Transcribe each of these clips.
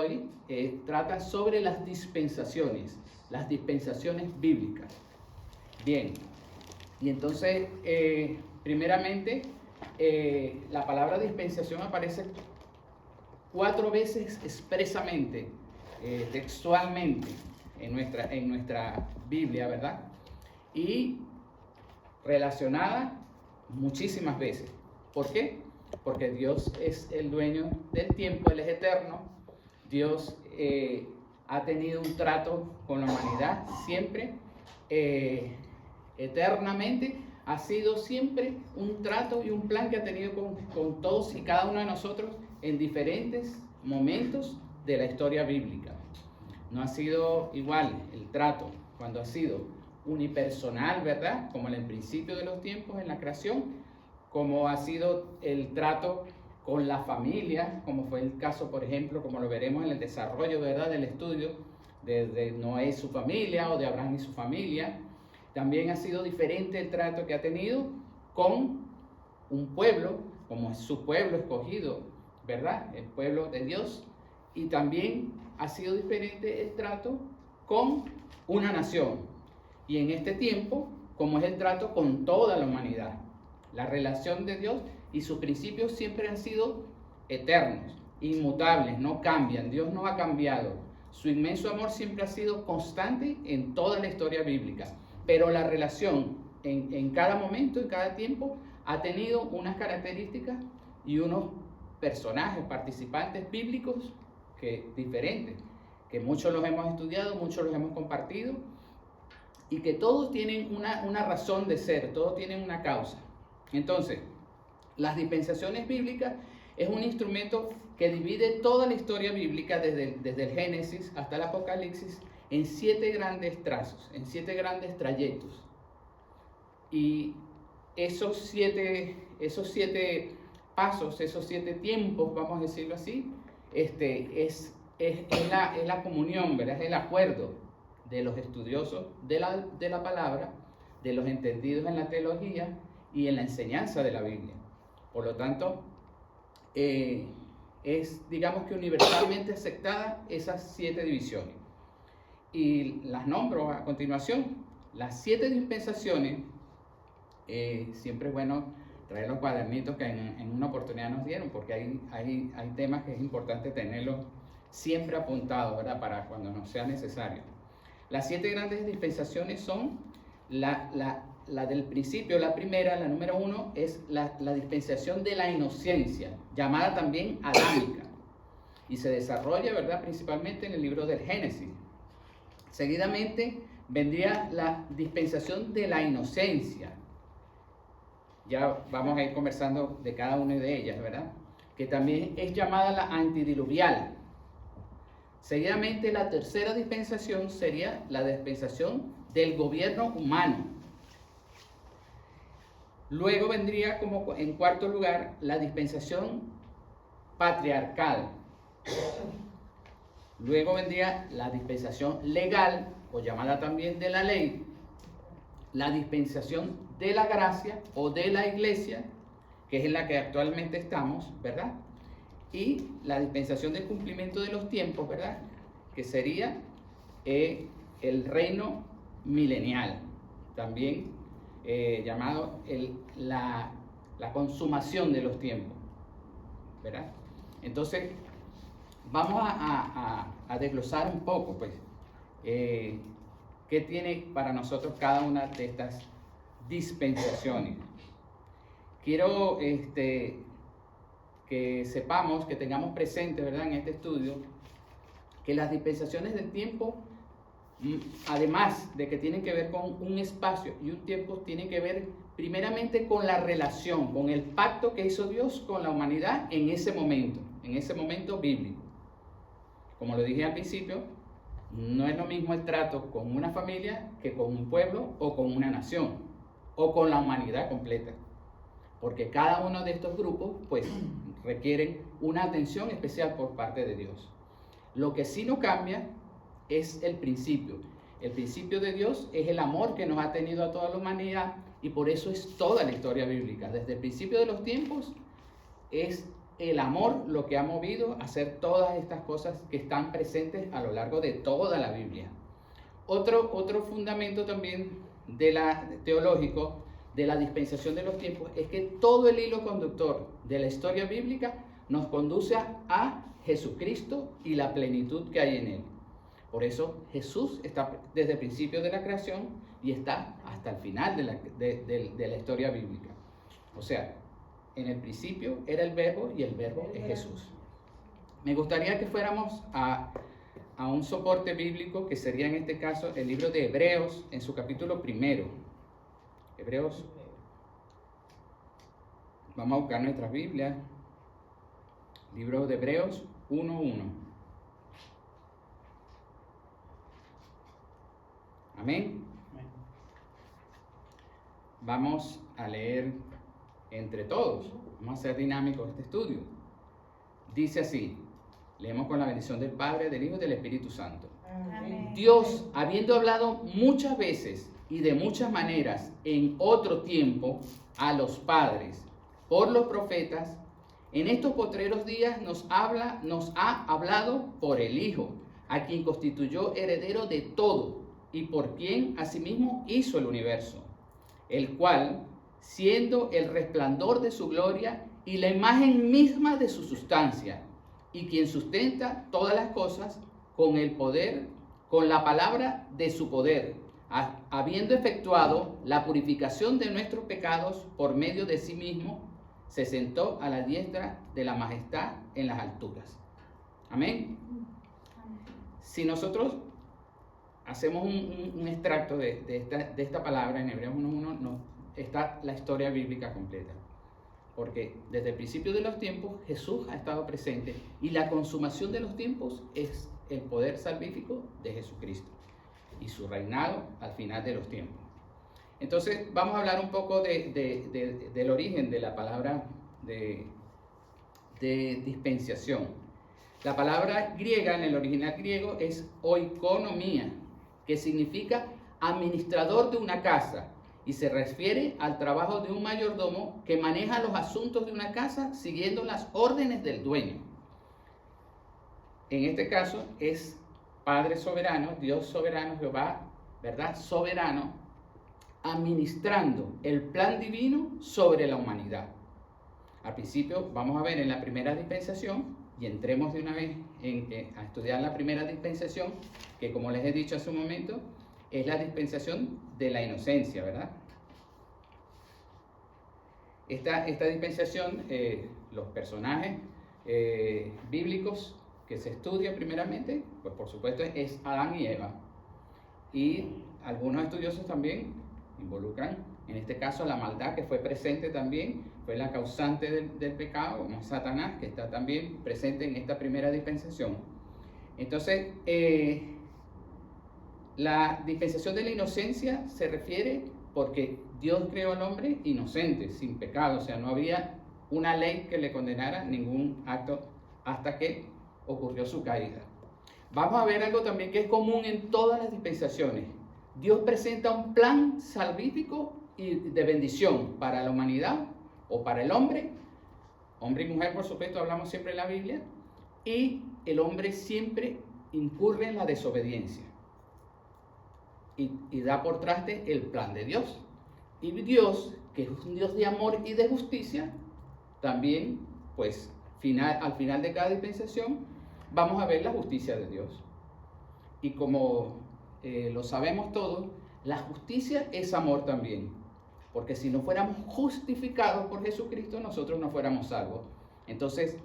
hoy trata sobre las dispensaciones bíblicas. Bien, y entonces, primeramente, la palabra dispensación aparece 4 veces expresamente, textualmente, en nuestra Biblia, ¿verdad? Y relacionada muchísimas veces. ¿Por qué? Porque Dios es el dueño del tiempo, Él es eterno. Dios ha tenido un trato con la humanidad siempre, eternamente. Ha sido siempre un trato y un plan que ha tenido con todos y cada uno de nosotros en diferentes momentos de la historia bíblica. No ha sido igual el trato cuando ha sido unipersonal, ¿verdad? Como en el principio de los tiempos, en la creación, como ha sido el trato con la familia, como fue el caso, por ejemplo, como lo veremos en el desarrollo, ¿verdad?, del estudio de Noé y su familia, o de Abraham y su familia. También ha sido diferente el trato que ha tenido con un pueblo, como es su pueblo escogido, ¿verdad?, el pueblo de Dios. Y también ha sido diferente el trato con una nación. Y en este tiempo, como es el trato con toda la humanidad. La relación de Dios y sus principios siempre han sido eternos, inmutables, no cambian. Dios no ha cambiado. Su inmenso amor siempre ha sido constante en toda la historia bíblica. Pero la relación en cada momento, en cada tiempo, ha tenido unas características y unos personajes, participantes bíblicos diferentes, que muchos los hemos estudiado, muchos los hemos compartido, y que todos tienen una razón de ser, todos tienen una causa. Entonces, las dispensaciones bíblicas es un instrumento que divide toda la historia bíblica desde el Génesis hasta el Apocalipsis en 7 grandes trazos, en 7 grandes trayectos. Y esos siete pasos, esos 7 tiempos, vamos a decirlo así, es la comunión, ¿verdad? Es el acuerdo de los estudiosos de la palabra, de los entendidos en la teología y en la enseñanza de la Biblia. Por lo tanto, es, digamos que universalmente aceptada esas 7 divisiones. Y las nombro a continuación. Las 7 dispensaciones, siempre es bueno traer los cuadernitos que en una oportunidad nos dieron, porque hay temas que es importante tenerlos siempre apuntados, ¿verdad?, para cuando nos sea necesario. Las 7 grandes dispensaciones son la del principio, la primera, la número 1, es la dispensación de la inocencia, llamada también adámica, y se desarrolla, ¿verdad?, principalmente en el libro del Génesis. Seguidamente vendría la dispensación de la inocencia. Ya vamos a ir conversando de cada una de ellas, ¿verdad?, que también es llamada la antidiluvial. Seguidamente, la tercera dispensación sería la dispensación del gobierno humano. Luego vendría como en cuarto lugar la dispensación patriarcal. Luego vendría la dispensación legal, o llamada también de la ley, la dispensación de la gracia o de la iglesia, que es en la que actualmente estamos, ¿verdad?, y la dispensación del cumplimiento de los tiempos, ¿verdad?, que sería el reino milenial, también llamado la consumación de los tiempos, ¿verdad? Entonces, vamos a desglosar un poco, pues, qué tiene para nosotros cada una de estas dispensaciones. Quiero que sepamos, que tengamos presente, ¿verdad?, en este estudio, que las dispensaciones del tiempo, además de que tienen que ver con un espacio y un tiempo, tienen que ver primeramente con la relación, con el pacto que hizo Dios con la humanidad en ese momento bíblico. Como lo dije al principio, no es lo mismo el trato con una familia que con un pueblo o con una nación o con la humanidad completa, porque cada uno de estos grupos pues requieren una atención especial por parte de Dios. Lo que sí no cambia es el principio. El principio de Dios es el amor que nos ha tenido a toda la humanidad, y por eso es toda la historia bíblica. Desde el principio de los tiempos es el amor lo que ha movido a hacer todas estas cosas que están presentes a lo largo de toda la Biblia. Otro fundamento también teológico de la dispensación de los tiempos es que todo el hilo conductor de la historia bíblica nos conduce a Jesucristo y la plenitud que hay en él. Por eso Jesús está desde el principio de la creación y está hasta el final de la historia bíblica. O sea, en el principio era el verbo y el verbo es Jesús. Me gustaría que fuéramos a un soporte bíblico que sería en este caso el libro de Hebreos en su capítulo 1. Hebreos. Vamos a buscar nuestras Biblias. Libro de Hebreos 1:1. Amén. Vamos a leer entre todos. Vamos a ser dinámicos este estudio. Dice así. Leemos con la bendición del Padre, del Hijo y del Espíritu Santo. Amén. Dios, habiendo hablado muchas veces y de muchas maneras en otro tiempo a los padres por los profetas, en estos postreros días nos ha hablado por el Hijo, a quien constituyó heredero de todo y por quien asimismo hizo el universo, el cual, siendo el resplandor de su gloria y la imagen misma de su sustancia, y quien sustenta todas las cosas con el poder, con la palabra de su poder, habiendo efectuado la purificación de nuestros pecados por medio de sí mismo, se sentó a la diestra de la majestad en las alturas. Amén. Si nosotros hacemos un extracto de esta palabra en Hebreos 1:1, está la historia bíblica completa. Porque desde el principio de los tiempos Jesús ha estado presente y la consumación de los tiempos es el poder salvífico de Jesucristo y su reinado al final de los tiempos. Entonces vamos a hablar un poco del origen de la palabra de dispensación. La palabra griega en el original griego es oikonomía, que significa administrador de una casa. Y se refiere al trabajo de un mayordomo que maneja los asuntos de una casa siguiendo las órdenes del dueño. En este caso es Padre soberano, Dios soberano, Jehová, ¿verdad? Soberano, administrando el plan divino sobre la humanidad. Al principio vamos a ver en la primera dispensación, y entremos de una vez a estudiar la primera dispensación, que como les he dicho hace un momento, es la dispensación de la inocencia, ¿verdad? Esta dispensación, los personajes bíblicos que se estudian primeramente, pues por supuesto es Adán y Eva. Y algunos estudiosos también involucran, en este caso, la maldad que fue presente también, fue la causante del pecado, como Satanás, que está también presente en esta primera dispensación. Entonces, la dispensación de la inocencia se refiere porque Dios creó al hombre inocente, sin pecado, o sea, no había una ley que le condenara ningún acto hasta que ocurrió su caída. Vamos a ver algo también que es común en todas las dispensaciones. Dios presenta un plan salvífico y de bendición para la humanidad o para el hombre y mujer, por supuesto, hablamos siempre en la Biblia, y el hombre siempre incurre en la desobediencia. Y da por traste el plan de Dios. Y Dios, que es un Dios de amor y de justicia, también, pues, al final de cada dispensación, vamos a ver la justicia de Dios. Y como lo sabemos todos, la justicia es amor también. Porque si no fuéramos justificados por Jesucristo, nosotros no fuéramos salvos. Entonces,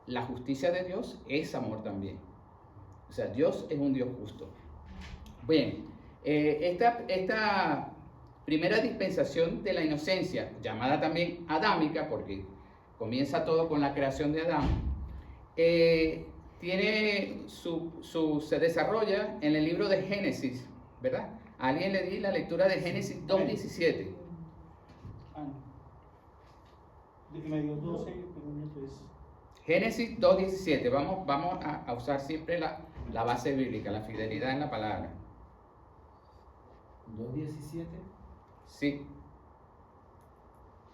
la justicia de Dios es amor también. O sea, Dios es un Dios justo. Bien, esta primera dispensación de la inocencia, llamada también adámica, porque comienza todo con la creación de Adán, se desarrolla en el libro de Génesis, ¿verdad? A alguien le di la lectura de Génesis 2:17. Génesis 2:17. Vamos a usar siempre la base bíblica, la fidelidad en la palabra. 2:17. Sí.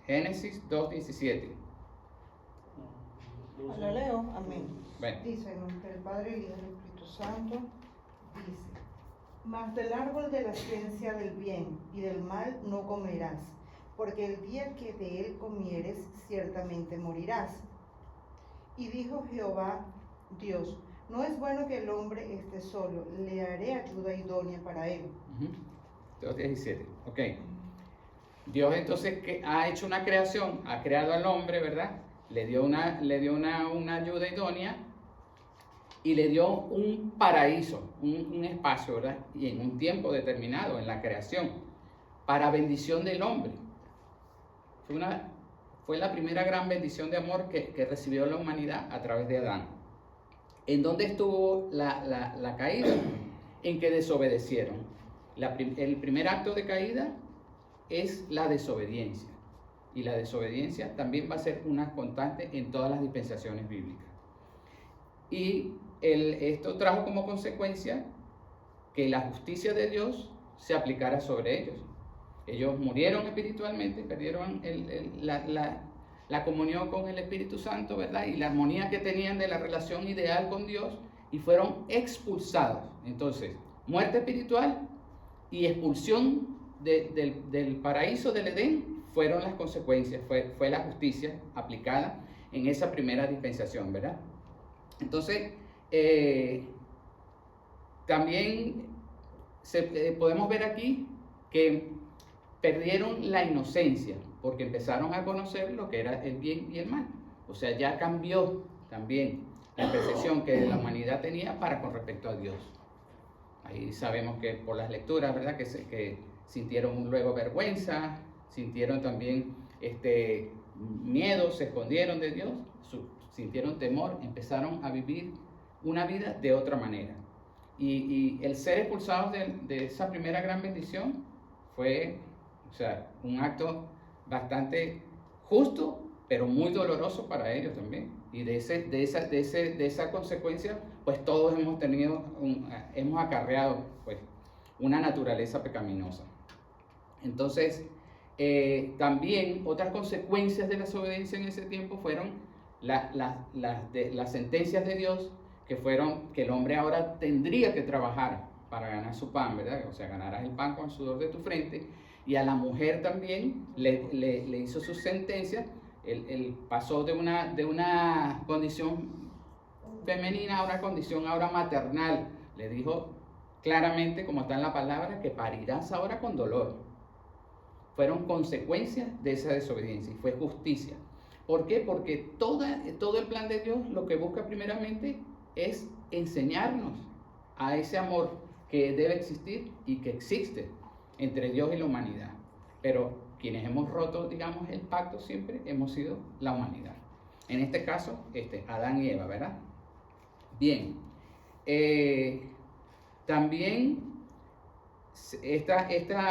Génesis 2:17. La leo, amén. Bueno. Dice, en nombre del Padre, y del Espíritu Santo, dice: Mas del árbol de la ciencia del bien y del mal no comerás, porque el día que de él comieres, ciertamente morirás. Y dijo Jehová Dios: no es bueno que el hombre esté solo, le haré ayuda idónea para él. 2:17, ok. Dios entonces que ha hecho una creación, ha creado al hombre, ¿verdad? Le dio una ayuda idónea y le dio un paraíso, un espacio, ¿verdad? Y en un tiempo determinado en la creación, para bendición del hombre. Fue la primera gran bendición de amor que recibió la humanidad a través de Adán. ¿En dónde estuvo la caída? En que desobedecieron. El primer acto de caída es la desobediencia. Y la desobediencia también va a ser una constante en todas las dispensaciones bíblicas. Y esto trajo como consecuencia que la justicia de Dios se aplicara sobre ellos. Ellos murieron espiritualmente, perdieron la comunión con el Espíritu Santo, ¿verdad? Y la armonía que tenían de la relación ideal con Dios, y fueron expulsados. Entonces, muerte espiritual y expulsión del paraíso del Edén fueron las consecuencias, fue la justicia aplicada en esa primera dispensación, ¿verdad? Entonces, también podemos ver aquí que perdieron la inocencia, porque empezaron a conocer lo que era el bien y el mal. O sea, ya cambió también la percepción que la humanidad tenía para con respecto a Dios. Ahí sabemos que por las lecturas, ¿verdad? Que sintieron luego vergüenza, sintieron también miedo, se escondieron de Dios, sintieron temor, empezaron a vivir una vida de otra manera. Y el ser expulsados de esa primera gran bendición fue, o sea, un acto bastante justo, pero muy doloroso para ellos también. Y de esa consecuencia, pues todos hemos acarreado pues una naturaleza pecaminosa. Entonces, también otras consecuencias de la desobediencia en ese tiempo fueron las sentencias de Dios, que fueron que el hombre ahora tendría que trabajar para ganar su pan, ¿verdad? O sea, ganarás el pan con el sudor de tu frente. Y a la mujer también le hizo sus sentencias. Él pasó de una condición femenina a una condición ahora maternal. Le dijo claramente, como está en la palabra, que parirás ahora con dolor. Fueron consecuencias de esa desobediencia y fue justicia. ¿Por qué? Porque todo el plan de Dios lo que busca primeramente es enseñarnos a ese amor que debe existir y que existe entre Dios y la humanidad. Pero quienes hemos roto, digamos, el pacto siempre hemos sido la humanidad. En este caso, Adán y Eva, ¿verdad? Bien. También esta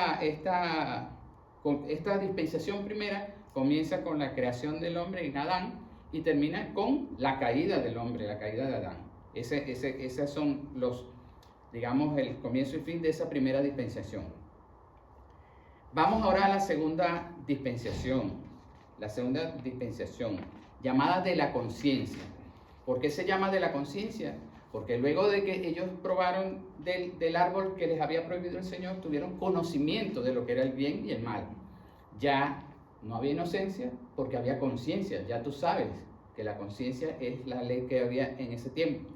dispensación primera comienza con la creación del hombre en Adán y termina con la caída del hombre, la caída de Adán. Esos son digamos, el comienzo y fin de esa primera dispensación. Vamos ahora a la segunda dispensación. La segunda dispensación, llamada de la conciencia. ¿Por qué se llama de la conciencia? Porque luego de que ellos probaron del árbol que les había prohibido el Señor, tuvieron conocimiento de lo que era el bien y el mal. Ya no había inocencia porque había conciencia. Ya tú sabes que la conciencia es la ley que había en ese tiempo.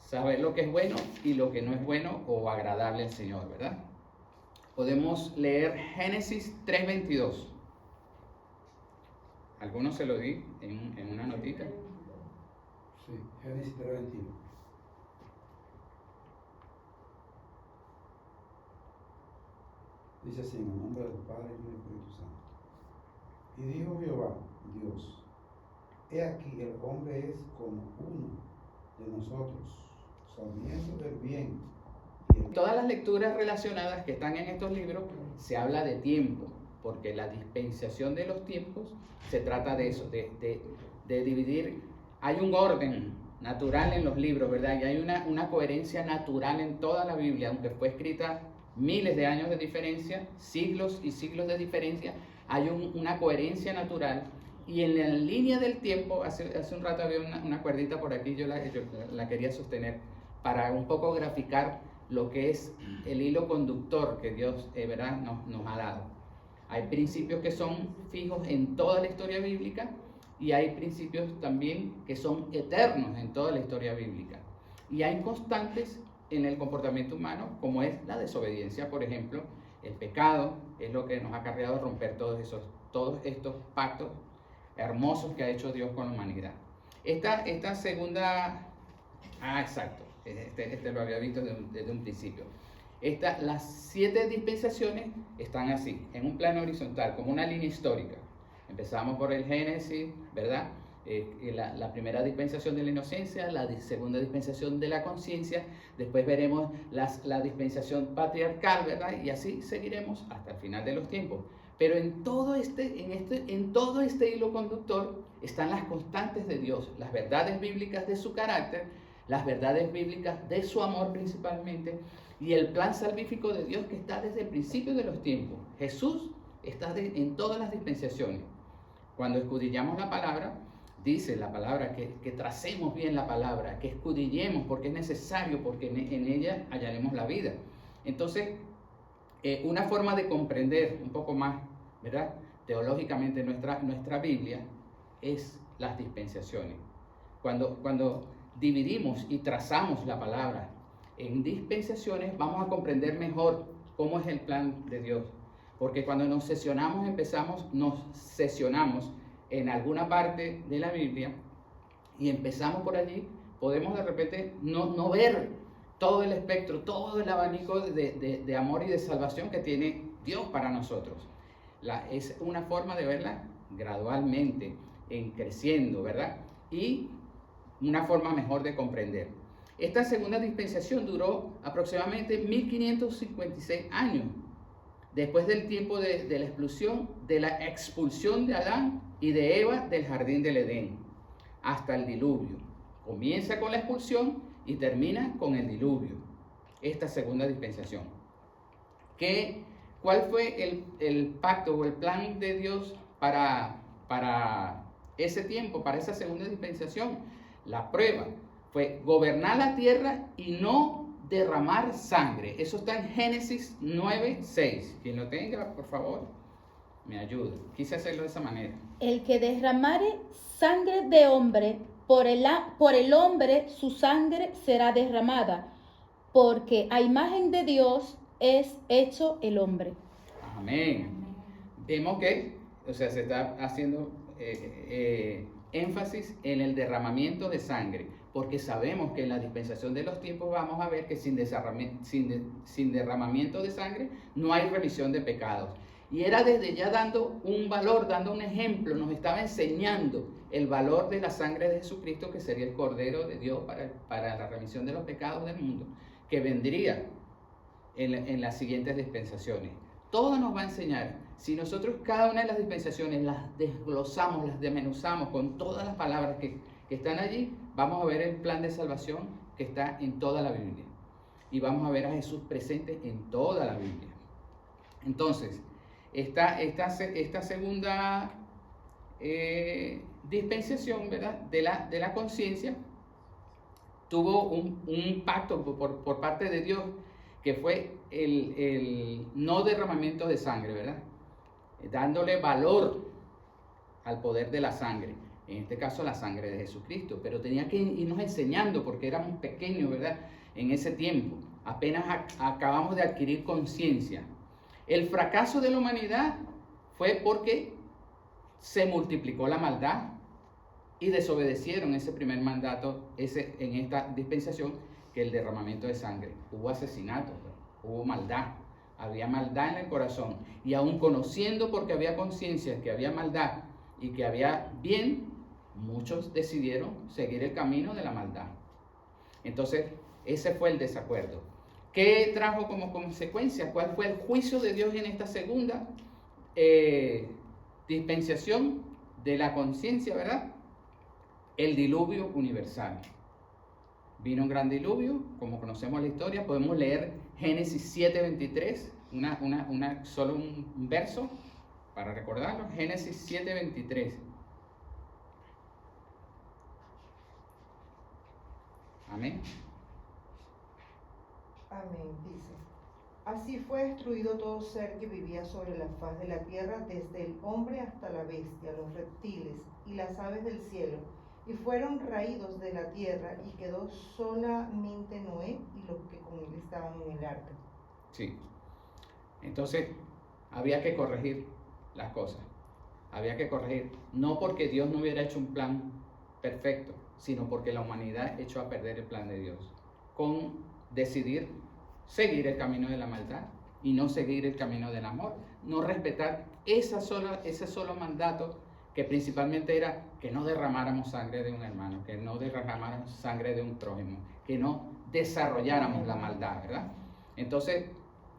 Saber lo que es bueno y lo que no es bueno o agradable al Señor, ¿verdad? Podemos leer Génesis 3:22. ¿Algunos se lo di en una notita? Sí, Génesis 3:21. Dice así, en el nombre del Padre y del Espíritu Santo. Y dijo Jehová, Dios, he aquí el hombre es como uno de nosotros, sabiendo del bien y el mal. Todas las lecturas relacionadas que están en estos libros se habla de tiempo, porque la dispensación de los tiempos se trata de eso, de dividir. Hay un orden natural en los libros, ¿verdad? Y hay una coherencia natural en toda la Biblia, aunque fue escrita miles de años de diferencia, siglos y siglos de diferencia, hay una coherencia natural Y en la línea del tiempo, hace un rato había una cuerdita por aquí, yo la quería sostener para un poco graficar lo que es el hilo conductor que Dios ¿verdad? Nos ha dado. Hay principios que son fijos en toda la historia bíblica y hay principios también que son eternos en toda la historia bíblica. Y hay constantes en el comportamiento humano, como es la desobediencia, por ejemplo. El pecado es lo que nos ha acarreado romper todos estos pactos hermosos que ha hecho Dios con la humanidad. Esta segunda... exacto. Este lo había visto desde un principio. Las 7 dispensaciones están así, en un plano horizontal, como una línea histórica. Empezamos por el Génesis, ¿verdad? La primera dispensación de la inocencia, la segunda dispensación de la conciencia, después veremos la dispensación patriarcal, ¿verdad? Y así seguiremos hasta el final de los tiempos. Pero en todo este hilo conductor están las constantes de Dios, las verdades bíblicas de su carácter, las verdades bíblicas de su amor principalmente, y el plan salvífico de Dios que está desde el principio de los tiempos. Jesús está en todas las dispensaciones. Cuando escudriñamos la palabra, dice la palabra que tracemos bien la palabra, que escudriñemos porque es necesario, porque en ella hallaremos la vida. Entonces, una forma de comprender un poco más, ¿verdad?, teológicamente nuestra Biblia es las dispensaciones. Cuando dividimos y trazamos la palabra en dispensaciones, vamos a comprender mejor cómo es el plan de Dios. Porque cuando nos sesionamos en alguna parte de la Biblia y empezamos por allí, podemos de repente no ver todo el espectro, todo el abanico de amor y de salvación que tiene Dios para nosotros. Es una forma de verla gradualmente, creciendo, ¿verdad? Y una forma mejor de comprender. Esta segunda dispensación duró aproximadamente 1556 años, después del tiempo de la expulsión de Adán y de Eva del jardín del Edén, hasta el diluvio. Comienza con la expulsión y termina con el diluvio, esta segunda dispensación. ¿Cuál fue el pacto o el plan de Dios para ese tiempo, para esa segunda dispensación? La prueba fue gobernar la tierra y no derramar sangre. Eso está en Génesis 9:6. Quien lo tenga, por favor, me ayuda. Quise hacerlo de esa manera. El que derramare sangre de hombre, por el hombre su sangre será derramada, porque a imagen de Dios es hecho el hombre. Amén. Vemos que, se está haciendo énfasis en el derramamiento de sangre, porque sabemos que en la dispensación de los tiempos vamos a ver que sin derramamiento de sangre no hay remisión de pecados. Y era desde ya dando un valor, dando un ejemplo, nos estaba enseñando el valor de la sangre de Jesucristo, que sería el Cordero de Dios para la remisión de los pecados del mundo, que vendría en las siguientes dispensaciones. Todo nos va a enseñar. Si nosotros cada una de las dispensaciones las desglosamos, las desmenuzamos con todas las palabras que están allí, vamos a ver el plan de salvación que está en toda la Biblia. Y vamos a ver a Jesús presente en toda la Biblia. Entonces, esta segunda dispensación, ¿verdad?, de la conciencia tuvo un pacto por parte de Dios, que fue el no derramamiento de sangre, ¿verdad?, dándole valor al poder de la sangre, en este caso la sangre de Jesucristo, pero tenía que irnos enseñando porque éramos pequeños, ¿verdad?, en ese tiempo, apenas acabamos de adquirir conciencia. El fracaso de la humanidad fue porque se multiplicó la maldad y desobedecieron ese primer mandato en esta dispensación, que el derramamiento de sangre. Hubo asesinatos, hubo maldad, había maldad en el corazón, y aún conociendo, porque había conciencia que había maldad y que había bien, muchos decidieron seguir el camino de la maldad. Entonces, ese fue el desacuerdo. ¿Qué trajo como consecuencia? ¿Cuál fue el juicio de Dios en esta segunda dispensación de la conciencia, verdad? El diluvio universal. Vino un gran diluvio, como conocemos la historia. Podemos leer Génesis 7:23, solo un verso para recordarlo. Génesis 7:23. Amén. Amén, dice. Así fue destruido todo ser que vivía sobre la faz de la tierra, desde el hombre hasta la bestia, los reptiles y las aves del cielo, y fueron raídos de la tierra, y quedó solamente Noé y los que con él estaban en el arca. Sí. Entonces, había que corregir las cosas. Había que corregir, no porque Dios no hubiera hecho un plan perfecto, sino porque la humanidad echó a perder el plan de Dios, con decidir seguir el camino de la maldad y no seguir el camino del amor, no respetar ese solo mandato que principalmente era que no derramáramos sangre de un hermano, que no derramáramos sangre de un prójimo, que no desarrolláramos la maldad, ¿verdad? Entonces,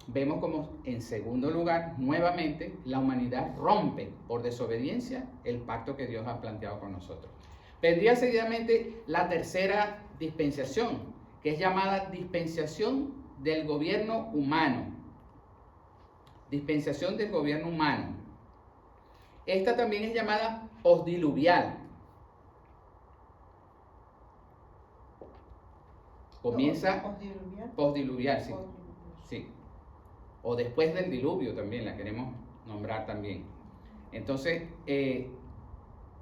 vemos como en segundo lugar, nuevamente, la humanidad rompe por desobediencia el pacto que Dios ha planteado con nosotros. Vendría seguidamente la tercera dispensación, que es llamada dispensación del gobierno humano. Dispensación del gobierno humano. Esta también es llamada posdiluvial. Comienza posdiluvial, sí. Sí. O después del diluvio también, la queremos nombrar también. Entonces,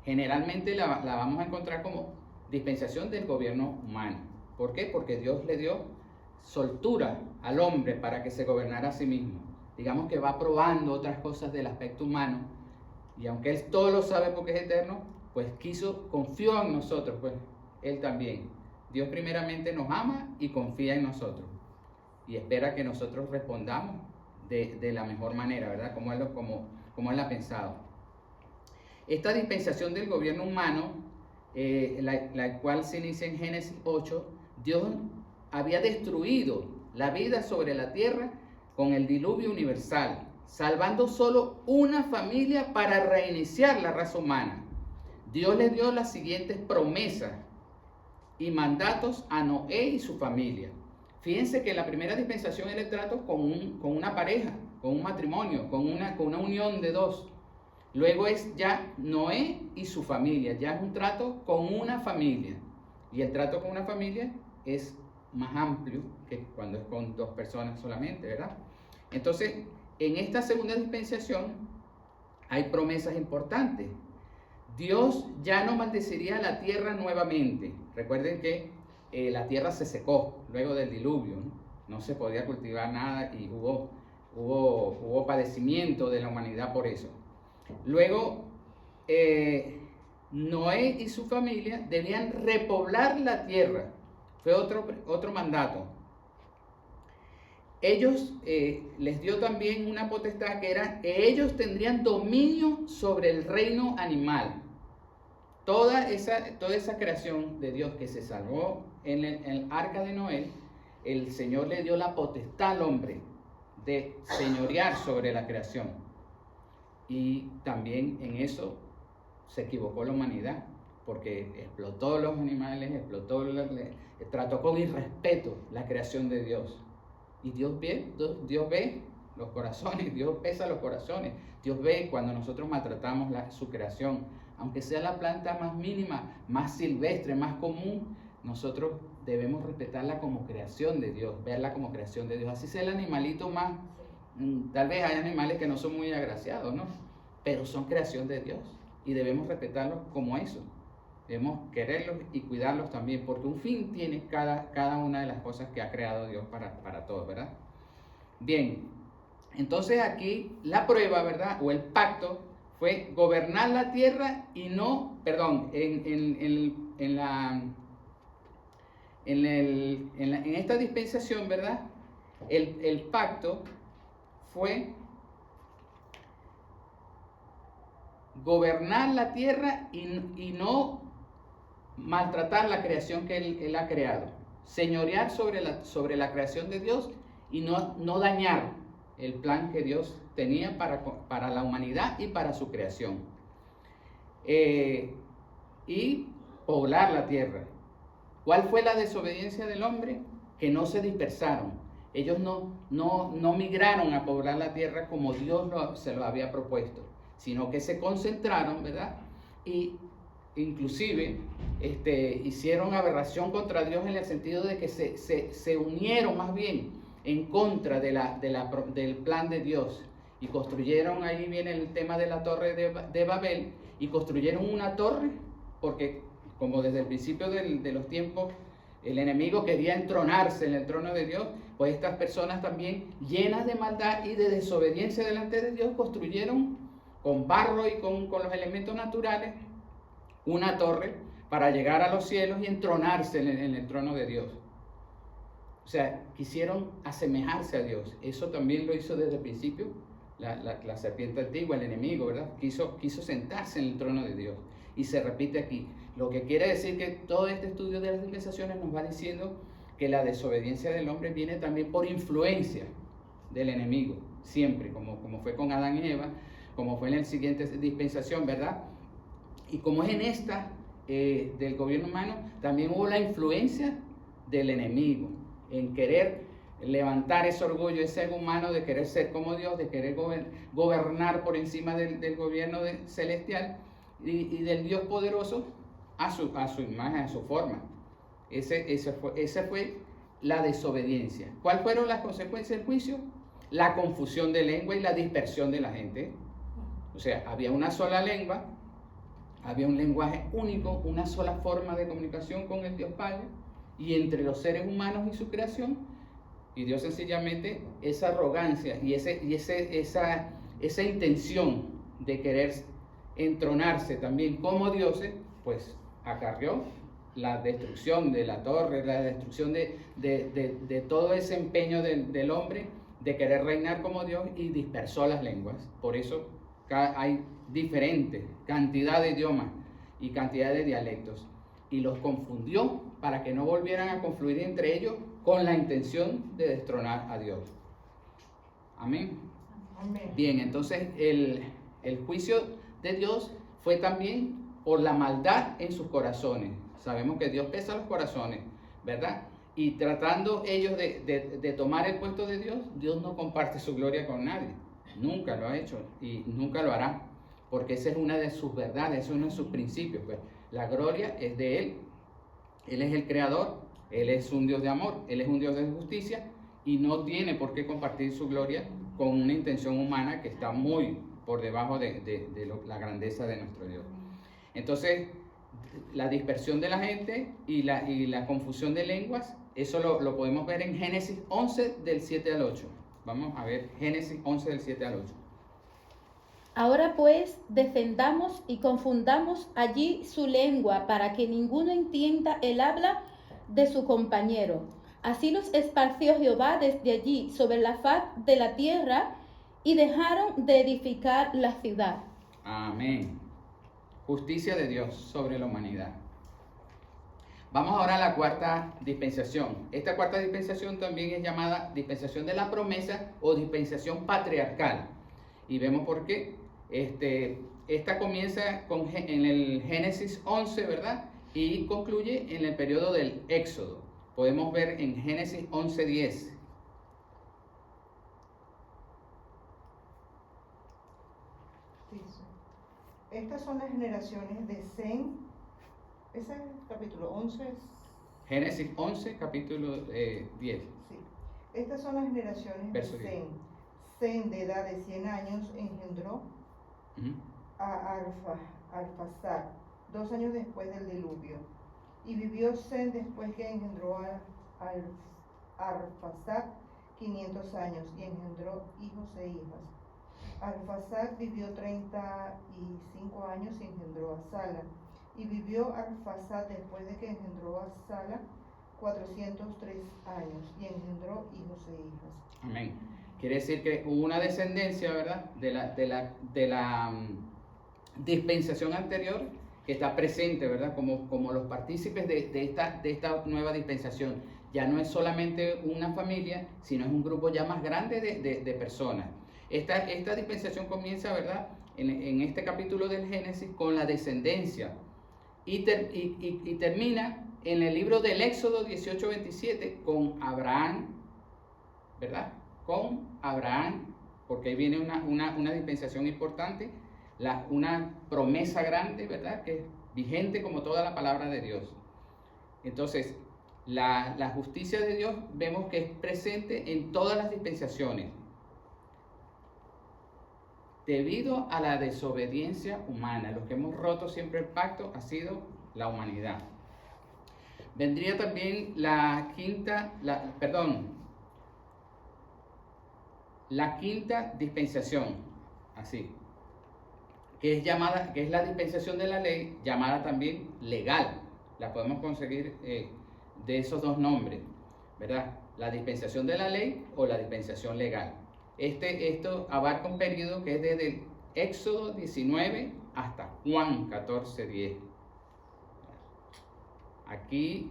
generalmente la vamos a encontrar como dispensación del gobierno humano. ¿Por qué? Porque Dios le dio soltura al hombre para que se gobernara a sí mismo. Digamos que va probando otras cosas del aspecto humano, y aunque Él todo lo sabe porque es eterno, pues confió en nosotros, pues Él también. Dios primeramente nos ama y confía en nosotros, y espera que nosotros respondamos de la mejor manera, ¿verdad? Como Él ha pensado. Esta dispensación del gobierno humano, la cual se inicia en Génesis 8, Dios había destruido la vida sobre la tierra con el diluvio universal, salvando solo una familia para reiniciar la raza humana. Dios le dio las siguientes promesas y mandatos a Noé y su familia. Fíjense que la primera dispensación era el trato con una pareja, con un matrimonio, con una unión de dos. Luego es ya Noé y su familia, ya es un trato con una familia. Y el trato con una familia es más amplio que cuando es con dos personas solamente, ¿verdad? Entonces, en esta segunda dispensación hay promesas importantes. Dios ya no maldeciría la tierra nuevamente. Recuerden que la tierra se secó luego del diluvio, ¿no? No se podía cultivar nada y hubo padecimiento de la humanidad por eso. Luego, Noé y su familia debían repoblar la tierra. Fue otro mandato. Ellos les dio también una potestad que era que ellos tendrían dominio sobre el reino animal. Toda esa creación de Dios que se salvó en el arca de Noé, el Señor le dio la potestad al hombre de señorear sobre la creación. Y también en eso se equivocó la humanidad, porque explotó los animales, trató con irrespeto la creación de Dios. Y Dios ve los corazones, Dios pesa los corazones. Dios ve cuando nosotros maltratamos su creación. Aunque sea la planta más mínima, más silvestre, más común, nosotros debemos respetarla como creación de Dios, verla como creación de Dios. Así sea el animalito más, tal vez hay animales que no son muy agraciados, ¿no? Pero son creación de Dios y debemos respetarlos como eso. Debemos quererlos y cuidarlos también, porque un fin tiene cada una de las cosas que ha creado Dios para todos, ¿verdad? Bien, entonces aquí la prueba, ¿verdad? O el pacto fue gobernar la tierra y no, perdón, en esta dispensación, ¿verdad? El pacto fue gobernar la tierra y no maltratar la creación que él ha creado, señorear sobre la creación de Dios y no dañar el plan que Dios tenía para la humanidad y para su creación, y poblar la tierra. ¿Cuál fue la desobediencia del hombre? Que no se dispersaron. Ellos no migraron a poblar la tierra como Dios se lo había propuesto, sino que se concentraron, ¿verdad? Y inclusive hicieron aberración contra Dios en el sentido de que se unieron más bien en contra del plan de Dios y construyeron, ahí viene el tema de la torre de Babel, y construyeron una torre porque como desde el principio de los tiempos el enemigo quería entronarse en el trono de Dios, pues estas personas también llenas de maldad y de desobediencia delante de Dios construyeron con barro y con los elementos naturales una torre para llegar a los cielos y entronarse en el trono de Dios. O sea, quisieron asemejarse a Dios. Eso también lo hizo desde el principio la serpiente antigua, el enemigo, ¿verdad? Quiso sentarse en el trono de Dios. Y se repite aquí. Lo que quiere decir que todo este estudio de las dispensaciones nos va diciendo que la desobediencia del hombre viene también por influencia del enemigo, siempre, como fue con Adán y Eva, como fue en la siguiente dispensación, ¿verdad? Y como es en esta del gobierno humano, también hubo la influencia del enemigo en querer levantar ese orgullo, ese ego humano de querer ser como Dios, de querer gobernar por encima del gobierno celestial y del Dios poderoso a su imagen, a su forma. Esa fue la desobediencia. ¿Cuáles fueron las consecuencias del juicio? La confusión de lengua y la dispersión de la gente. O sea, había una sola lengua, había un lenguaje único, una sola forma de comunicación con el Dios Padre y entre los seres humanos y su creación. Y Dios sencillamente, esa arrogancia y esa intención de querer entronarse también como dioses, pues acarreó la destrucción de la torre, la destrucción de todo ese empeño del hombre de querer reinar como Dios, y dispersó las lenguas. Por eso hay diferentes cantidad de idiomas y cantidad de dialectos, y los confundió para que no volvieran a confluir entre ellos con la intención de destronar a Dios. Amén. Amén. Bien, entonces el juicio de Dios fue también por la maldad en sus corazones. Sabemos que Dios pesa los corazones, ¿verdad? Y tratando ellos de tomar el puesto de Dios, Dios no comparte su gloria con nadie. Nunca lo ha hecho y nunca lo hará, porque esa es una de sus verdades, es uno de sus principios. Pues la gloria es de Él. Él es el creador, Él es un Dios de amor, Él es un Dios de justicia, y no tiene por qué compartir su gloria con una intención humana que está muy por debajo de la grandeza de nuestro Dios. Entonces, la dispersión de la gente y la confusión de lenguas, eso lo podemos ver en Génesis 11 del 7 al 8. Vamos a ver Génesis 11 del 7 al 8. Ahora pues, defendamos y confundamos allí su lengua para que ninguno entienda el habla de su compañero. Así los esparció Jehová desde allí sobre la faz de la tierra y dejaron de edificar la ciudad. Amén. Justicia de Dios sobre la humanidad. Vamos ahora a la cuarta dispensación. Esta cuarta dispensación también es llamada dispensación de la promesa o dispensación patriarcal. Y vemos por qué. Esta comienza en el Génesis 11, ¿verdad? Y concluye en el periodo del Éxodo. Podemos ver en Génesis 11:10. Estas son las generaciones de Sem. Ese es el capítulo 11. Génesis 11, capítulo 10. Sí. Estas son las generaciones Verso de 10. Sem. Sem, de edad de 100 años, engendró a Arfaxad 2 años después del diluvio. Y vivió Sem después que engendró a Arfaxad 500 años y engendró hijos e hijas. Arfaxad vivió 35 años y engendró a Sala. Y vivió Arfaxad después de que engendró a Sala 403 años y engendró hijos e hijas. Amén. Quiere decir que hubo una descendencia, ¿verdad? De la dispensación anterior que está presente, ¿verdad? Como los partícipes de esta nueva dispensación. Ya no es solamente una familia, sino es un grupo ya más grande de personas. Esta dispensación comienza, ¿verdad? En este capítulo del Génesis con la descendencia y termina en el libro del Éxodo 18:27 con Abraham, ¿verdad? Con Abraham, porque ahí viene una dispensación importante, una promesa grande, ¿verdad? Que vigente como toda la palabra de Dios. Entonces, la justicia de Dios vemos que es presente en todas las dispensaciones. Debido a la desobediencia humana, los que hemos roto siempre el pacto ha sido la humanidad. Vendría también la quinta dispensación, así, que es la dispensación de la ley, llamada también legal. La podemos conseguir de esos dos nombres, ¿verdad? La dispensación de la ley o la dispensación legal. Esto abarca un periodo que es desde el Éxodo 19 hasta Juan 14:10. Aquí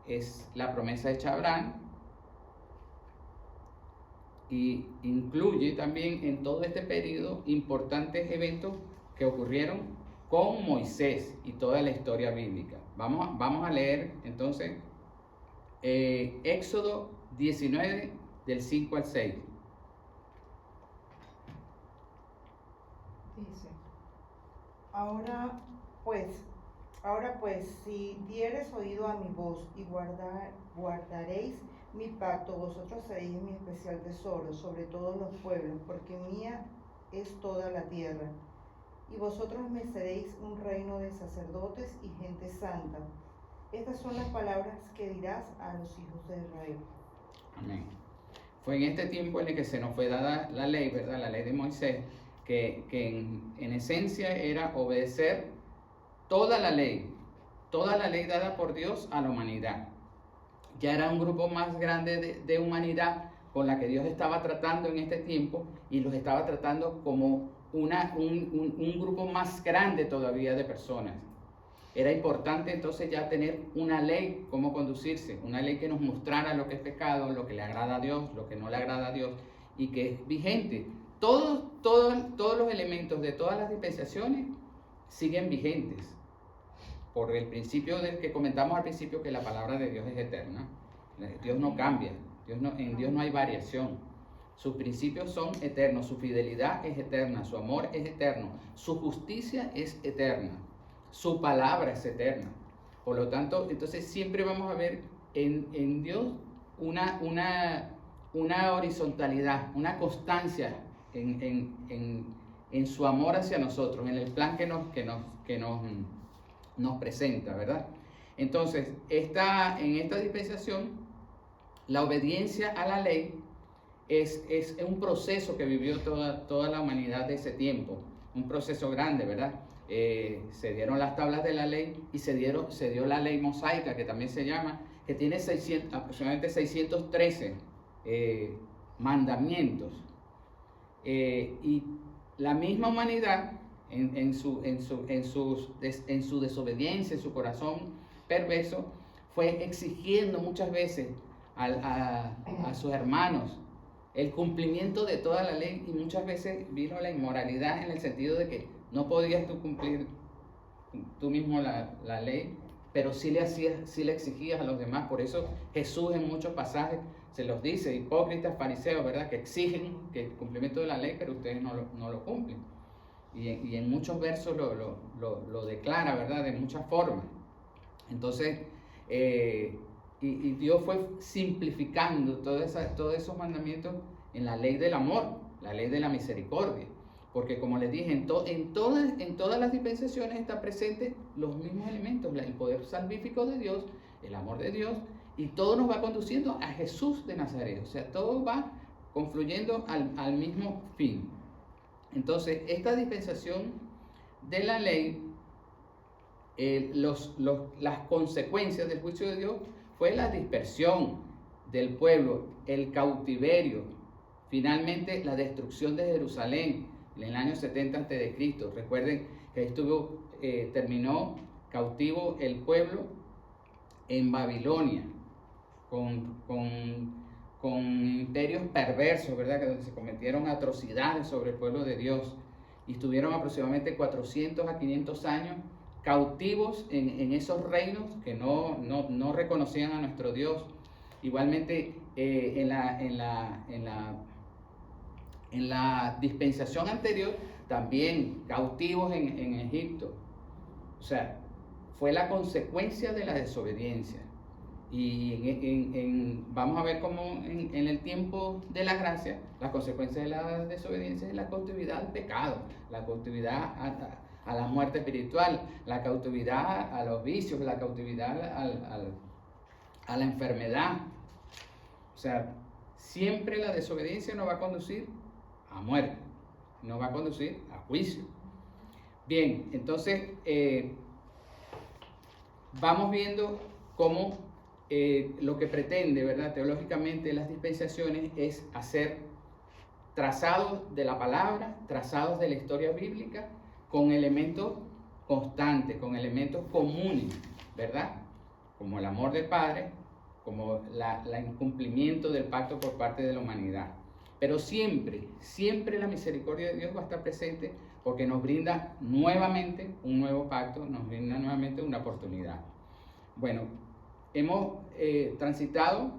es la promesa hecha a Abraham y incluye también en todo este periodo importantes eventos que ocurrieron con Moisés y toda la historia bíblica. Vamos a leer entonces Éxodo 19 del 5 al 6. Dice, ahora pues, si dieres oído a mi voz y guardaréis mi pacto, vosotros seréis mi especial tesoro sobre todos los pueblos, porque mía es toda la tierra. Y vosotros me seréis un reino de sacerdotes y gente santa. Estas son las palabras que dirás a los hijos de Israel. Amén. Fue en este tiempo en el que se nos fue dada la ley, ¿verdad? La ley de Moisés, que en esencia era obedecer toda la ley dada por Dios a la humanidad. Ya era un grupo más grande de humanidad con la que Dios estaba tratando en este tiempo, y los estaba tratando como un grupo más grande todavía de personas. Era importante entonces ya tener una ley, cómo conducirse, una ley que nos mostrara lo que es pecado, lo que le agrada a Dios, lo que no le agrada a Dios, y que es vigente. Todos los elementos de todas las dispensaciones siguen vigentes, por el principio del que comentamos al principio, que la palabra de Dios es eterna. Dios no cambia, en Dios no hay variación. Sus principios son eternos, su fidelidad es eterna, su amor es eterno, su justicia es eterna, su palabra es eterna. Por lo tanto, entonces siempre vamos a ver en Dios una horizontalidad, una constancia en su amor hacia nosotros, en el plan que nos presenta, ¿verdad? Entonces, en esta dispensación, la obediencia a la ley es un proceso que vivió toda la humanidad de ese tiempo, un proceso grande, ¿verdad? Se dieron las tablas de la ley y se dio la ley mosaica, que también se llama, que tiene aproximadamente 613 mandamientos. Y la misma humanidad, en su desobediencia, en su corazón perverso, fue exigiendo muchas veces a sus hermanos el cumplimiento de toda la ley, y muchas veces vino la inmoralidad en el sentido de que no podías tú cumplir tú mismo la ley, pero sí le exigías a los demás. Por eso Jesús en muchos pasajes se los dice: hipócritas, fariseos, ¿verdad? Que exigen que el cumplimiento de la ley, pero ustedes no lo cumplen. Y en muchos versos lo declara, ¿verdad? De muchas formas. Entonces, y Dios fue simplificando todos esos mandamientos en la ley del amor, la ley de la misericordia. Porque, como les dije, en todas las dispensaciones están presentes los mismos elementos: el poder salvífico de Dios, el amor de Dios, y todo nos va conduciendo a Jesús de Nazaret. O sea, todo va confluyendo al mismo fin. Entonces, esta dispensación de la ley, las consecuencias del juicio de Dios fue la dispersión del pueblo, el cautiverio, finalmente la destrucción de Jerusalén en el año 70 a.C. Recuerden que ahí terminó cautivo el pueblo en Babilonia, con imperios perversos, ¿verdad? Que donde se cometieron atrocidades sobre el pueblo de Dios, y estuvieron aproximadamente 400 a 500 años cautivos en esos reinos que no reconocían a nuestro Dios. Igualmente en la dispensación anterior, también cautivos en Egipto. O sea, fue la consecuencia de la desobediencia. Y vamos a ver cómo en el tiempo de la gracia, la consecuencia de la desobediencia es la cautividad al pecado, la cautividad a la muerte espiritual, la cautividad a los vicios, la cautividad a la enfermedad. O sea, siempre la desobediencia nos va a conducir a muerte, nos va a conducir a juicio. Bien, entonces vamos viendo cómo lo que pretende, ¿verdad?, teológicamente las dispensaciones es hacer trazados de la palabra, trazados de la historia bíblica, con elementos constantes, con elementos comunes, ¿verdad? Como el amor del Padre, como el incumplimiento del pacto por parte de la humanidad. Pero siempre, siempre la misericordia de Dios va a estar presente porque nos brinda nuevamente un nuevo pacto, nos brinda nuevamente una oportunidad. Bueno, hemos transitado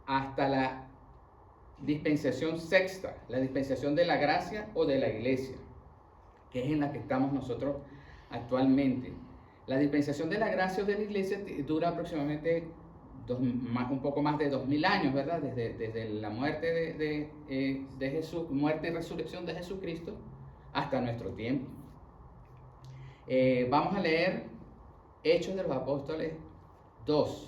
hasta la dispensación sexta, la dispensación de la gracia o de la iglesia, que es en la que estamos nosotros actualmente. La dispensación de la gracia o de la iglesia dura aproximadamente un poco más de 2000 años, ¿verdad? Desde la muerte de Jesús, muerte y resurrección de Jesucristo hasta nuestro tiempo. Vamos a leer Hechos de los Apóstoles 2.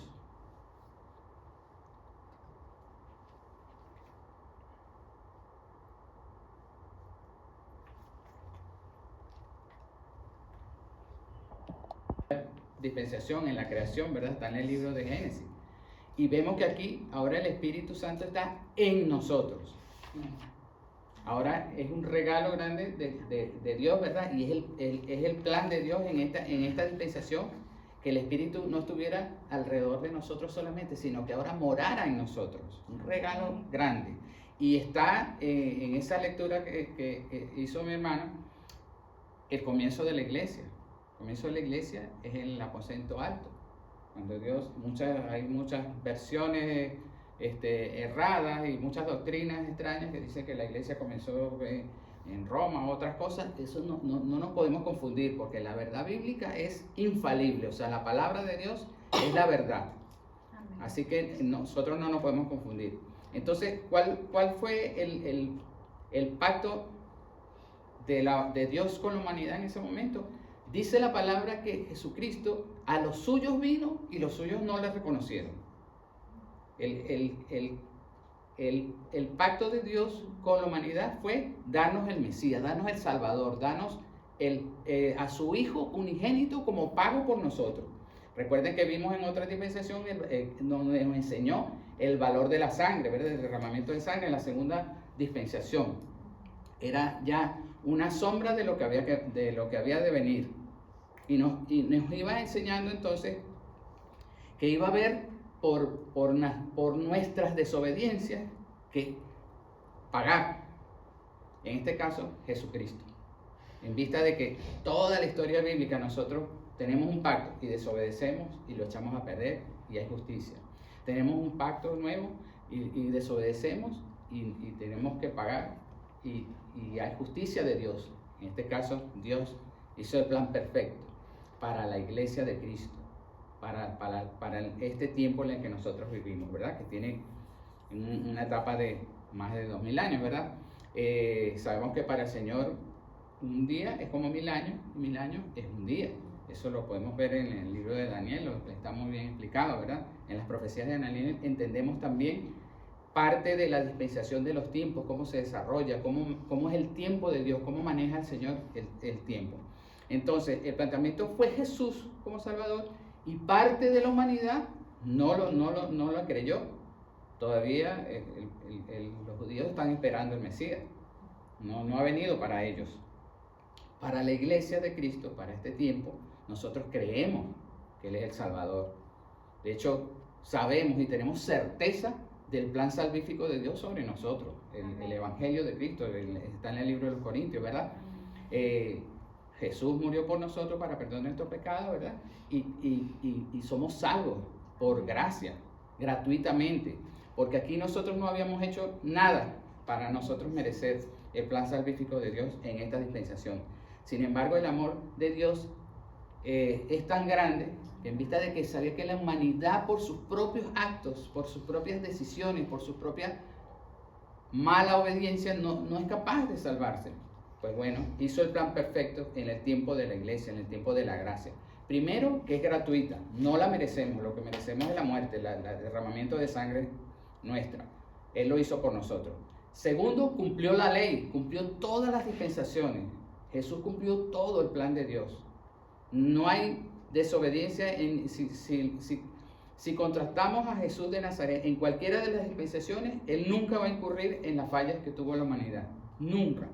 Dispensación en la creación, ¿verdad? Está en el libro de Génesis. Y vemos que aquí ahora el Espíritu Santo está en nosotros. Ahora es un regalo grande de Dios, ¿verdad? Y es el plan de Dios en esta dispensación, que el Espíritu no estuviera alrededor de nosotros solamente, sino que ahora morara en nosotros. Un regalo grande. Y está en esa lectura que hizo mi hermano, el comienzo de la iglesia. El comienzo de la iglesia es el aposento alto. Cuando Dios, hay muchas versiones erradas y muchas doctrinas extrañas que dicen que la iglesia comenzó en Roma, otras cosas. Eso no nos podemos confundir, porque la verdad bíblica es infalible. O sea, la palabra de Dios es la verdad. Amén. Así que nosotros no nos podemos confundir. Entonces, ¿cuál fue el pacto de Dios con la humanidad en ese momento? Dice la palabra que Jesucristo a los suyos vino y los suyos no le reconocieron. El pacto de Dios con la humanidad fue darnos el Mesías, darnos el Salvador, darnos a su Hijo unigénito como pago por nosotros. Recuerden que vimos en otra dispensación donde nos enseñó el valor de la sangre, ¿verdad? El derramamiento de sangre en la segunda dispensación. Era ya una sombra de lo que había de venir. Y nos iba enseñando entonces que iba a haber por nuestras desobediencias que pagar. En este caso, Jesucristo. En vista de que toda la historia bíblica nosotros tenemos un pacto y desobedecemos y lo echamos a perder y hay justicia. Tenemos un pacto nuevo y desobedecemos y tenemos que pagar y hay justicia de Dios. En este caso, Dios hizo el plan perfecto para la iglesia de Cristo, para este tiempo en el que nosotros vivimos, ¿verdad? Que tiene una etapa de más de 2000 años, ¿verdad? Sabemos que para el Señor un día es como 1000 años, y 1000 años es un día. Eso lo podemos ver en el libro de Daniel, está muy bien explicado, ¿verdad? En las profecías de Daniel entendemos también parte de la dispensación de los tiempos, cómo se desarrolla, cómo es el tiempo de Dios, cómo maneja el Señor el tiempo. Entonces, el planteamiento fue Jesús como Salvador y parte de la humanidad no lo creyó. Todavía los judíos están esperando el Mesías. No ha venido para ellos. Para la iglesia de Cristo, para este tiempo, nosotros creemos que Él es el Salvador. De hecho, sabemos y tenemos certeza del plan salvífico de Dios sobre nosotros. El Evangelio de Cristo está en el libro de los Corintios, ¿verdad? Jesús murió por nosotros para perdonar nuestros pecados, ¿verdad? Y somos salvos por gracia, gratuitamente. Porque aquí nosotros no habíamos hecho nada para nosotros merecer el plan salvífico de Dios en esta dispensación. Sin embargo, el amor de Dios es tan grande que en vista de que sabía que la humanidad por sus propios actos, por sus propias decisiones, por su propia mala obediencia no es capaz de salvarse. Pues bueno, hizo el plan perfecto en el tiempo de la iglesia, en el tiempo de la gracia. Primero, que es gratuita, no la merecemos, lo que merecemos es la muerte, el derramamiento de sangre nuestra. Él lo hizo por nosotros. Segundo, cumplió la ley, cumplió todas las dispensaciones. Jesús cumplió todo el plan de Dios. No hay desobediencia si contrastamos a Jesús de Nazaret en cualquiera de las dispensaciones, Él nunca va a incurrir en las fallas que tuvo la humanidad. Nunca.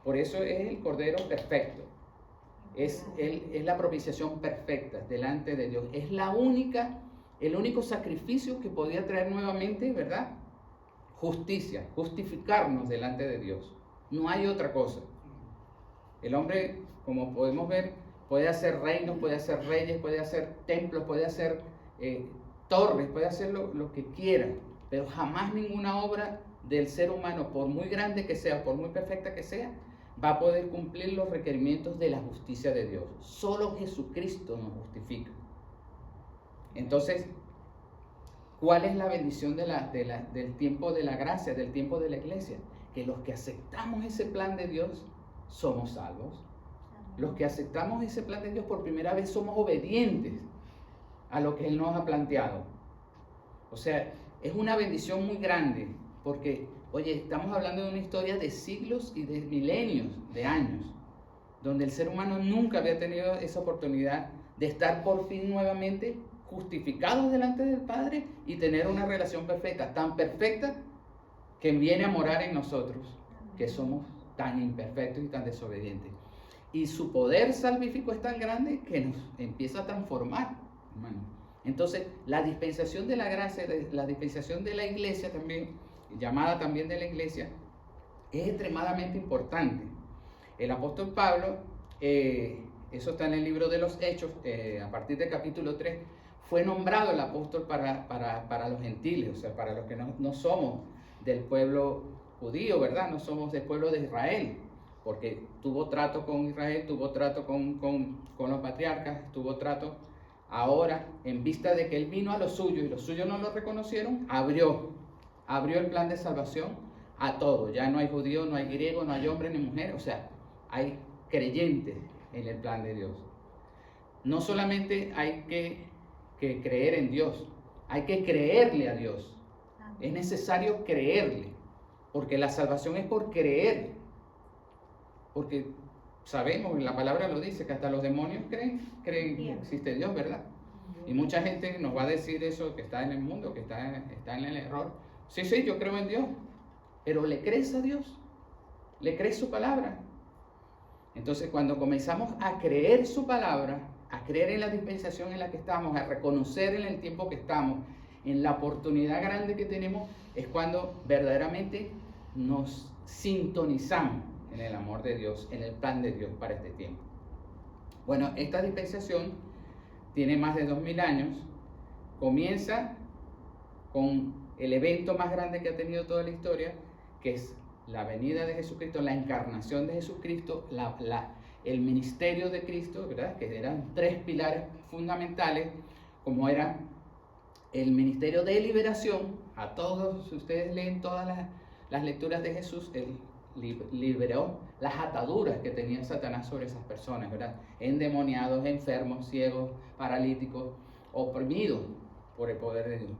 Por eso es el Cordero perfecto. Es la propiciación perfecta delante de Dios. Es el único sacrificio que podía traer nuevamente, ¿verdad? Justicia, justificarnos delante de Dios. No hay otra cosa. El hombre, como podemos ver, puede hacer reinos, puede hacer reyes, puede hacer templos, puede hacer torres, puede hacer lo que quiera, pero jamás ninguna obra del ser humano, por muy grande que sea, por muy perfecta que sea, va a poder cumplir los requerimientos de la justicia de Dios. Solo Jesucristo nos justifica. Entonces, ¿cuál es la bendición del tiempo de la gracia, del tiempo de la iglesia? Que los que aceptamos ese plan de Dios somos salvos. Los que aceptamos ese plan de Dios por primera vez somos obedientes a lo que Él nos ha planteado. O sea, es una bendición muy grande porque, oye, estamos hablando de una historia de siglos y de milenios de años, donde el ser humano nunca había tenido esa oportunidad de estar por fin nuevamente justificados delante del Padre y tener una relación perfecta, tan perfecta que viene a morar en nosotros, que somos tan imperfectos y tan desobedientes. Y su poder salvífico es tan grande que nos empieza a transformar, hermano. Entonces, la dispensación de la gracia, la dispensación de la iglesia también, llamada también de la iglesia, es extremadamente importante. El apóstol Pablo, eso está en el libro de los Hechos, a partir del capítulo 3, fue nombrado el apóstol para los gentiles, o sea, para los que no somos del pueblo judío, ¿verdad? No somos del pueblo de Israel, porque tuvo trato con Israel, tuvo trato con los patriarcas, tuvo trato. Ahora, en vista de que Él vino a los suyos y los suyos no lo reconocieron, abrió el plan de salvación a todos. Ya no hay judío, no hay griego, no hay hombre ni mujer, o sea, hay creyentes en el plan de Dios. No solamente hay que creer en Dios, hay que creerle a Dios. Es necesario creerle, porque la salvación es por creer. Porque sabemos, la palabra lo dice, que hasta los demonios creen que existe Dios, ¿verdad? Y mucha gente nos va a decir eso, que está en el mundo, que está en el error. Sí, yo creo en Dios, pero ¿le crees a Dios? ¿Le crees su palabra? Entonces, cuando comenzamos a creer su palabra, a creer en la dispensación en la que estamos, a reconocer en el tiempo que estamos, en la oportunidad grande que tenemos, es cuando verdaderamente nos sintonizamos en el amor de Dios, en el plan de Dios para este tiempo. Bueno, esta dispensación tiene más de 2000 años, comienza con el evento más grande que ha tenido toda la historia, que es la venida de Jesucristo, la encarnación de Jesucristo, el ministerio de Cristo, ¿verdad? Que eran 3 pilares fundamentales, como era el ministerio de liberación. A todos, si ustedes leen todas las lecturas de Jesús, Él liberó las ataduras que tenía Satanás sobre esas personas, ¿verdad? Endemoniados, enfermos, ciegos, paralíticos, oprimidos por el poder de Dios,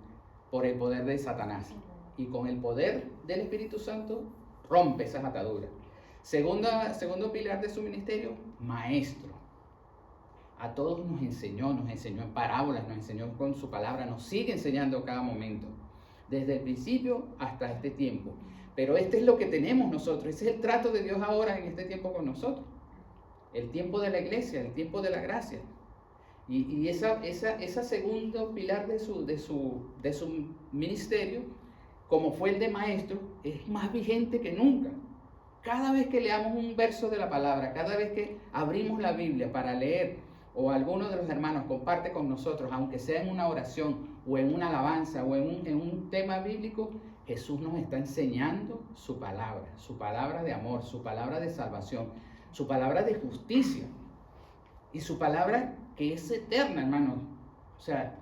por el poder de Satanás. Y con el poder del Espíritu Santo rompe esas ataduras. Segundo pilar de su ministerio, maestro. A todos nos enseñó en parábolas, nos enseñó con su palabra, nos sigue enseñando cada momento, desde el principio hasta este tiempo. Pero este es lo que tenemos nosotros, ese es el trato de Dios ahora en este tiempo con nosotros. El tiempo de la iglesia, el tiempo de la gracia. Y esa segundo pilar de su ministerio, como fue el de maestro, es más vigente que nunca. Cada vez que leamos un verso de la palabra, cada vez que abrimos la Biblia para leer, o alguno de los hermanos comparte con nosotros, aunque sea en una oración, o en una alabanza, o en un tema bíblico, Jesús nos está enseñando su palabra de amor, su palabra de salvación, su palabra de justicia. Y su palabra que es eterna, hermanos. O sea,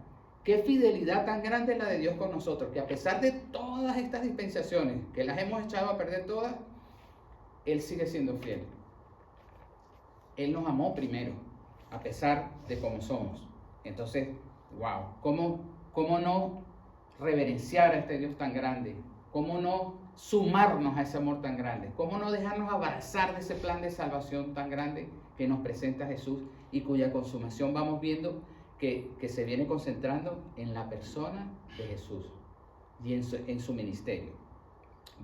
qué fidelidad tan grande es la de Dios con nosotros, que a pesar de todas estas dispensaciones, que las hemos echado a perder todas, Él sigue siendo fiel. Él nos amó primero, a pesar de cómo somos. Entonces, wow, ¿cómo no reverenciar a este Dios tan grande? ¿Cómo no sumarnos a ese amor tan grande? ¿Cómo no dejarnos abrazar de ese plan de salvación tan grande que nos presenta Jesús y cuya consumación vamos viendo que se viene concentrando en la persona de Jesús y en su ministerio?